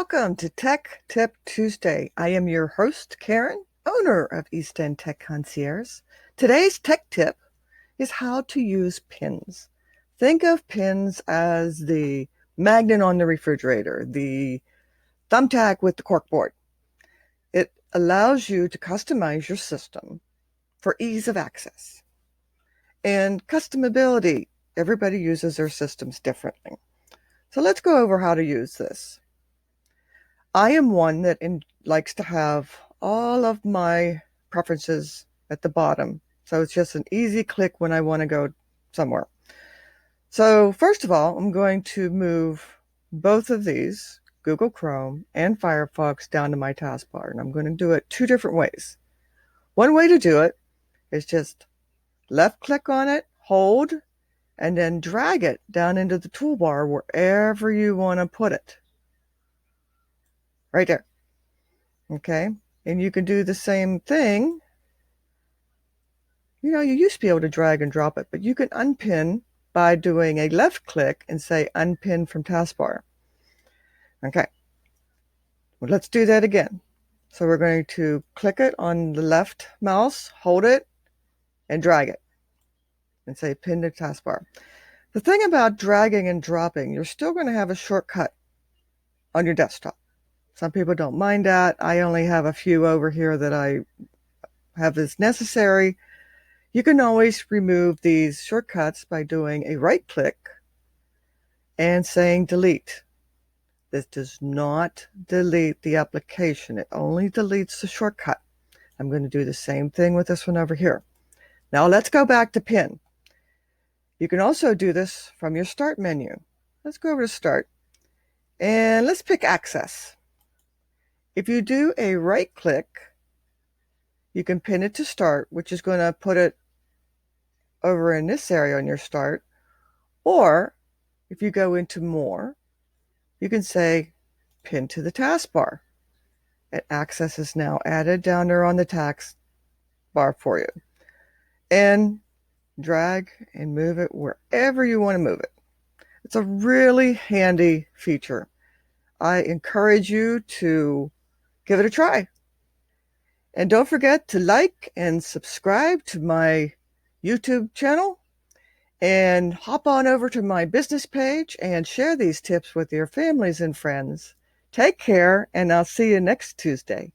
Welcome to Tech Tip Tuesday. I am your host, Karen, owner of East End Tech Concierge. Today's tech tip is how to use pins. Think of pins as the magnet on the refrigerator, the thumbtack with the corkboard. It allows you to customize your system for ease of access. And customability, everybody uses their systems differently. So let's go over how to use this. I am one that likes to have all of my preferences at the bottom. So it's just an easy click when I want to go somewhere. So first of all, I'm going to move both of these, Google Chrome and Firefox, down to my taskbar. And I'm going to do it two different ways. One way to do it is just left click on it, hold, and then drag it down into the toolbar wherever you want to put it. Right there. Okay. And you can do the same thing. You used to be able to drag and drop it, but you can unpin by doing a left click and say unpin from taskbar. Okay. Well, let's do that again. So we're going to click it on the left mouse, hold it, and drag it and say pin to taskbar. The thing about dragging and dropping, you're still going to have a shortcut on your desktop. Some people don't mind that. I only have a few over here that I have as necessary. You can always remove these shortcuts by doing a right click and saying delete. This does not delete the application. It only deletes the shortcut. I'm going to do the same thing with this one over here. Now let's go back to pin. You can also do this from your start menu. Let's go over to start and let's pick access. If you do a right click, you can pin it to start, which is going to put it over in this area on your start. Or if you go into more, you can say pin to the taskbar. And access is now added down there on the taskbar for you. And drag and move it wherever you want to move it. It's a really handy feature. I encourage you to give it a try. And don't forget to like and subscribe to my YouTube channel and hop on over to my business page and share these tips with your families and friends. Take care, and I'll see you next Tuesday.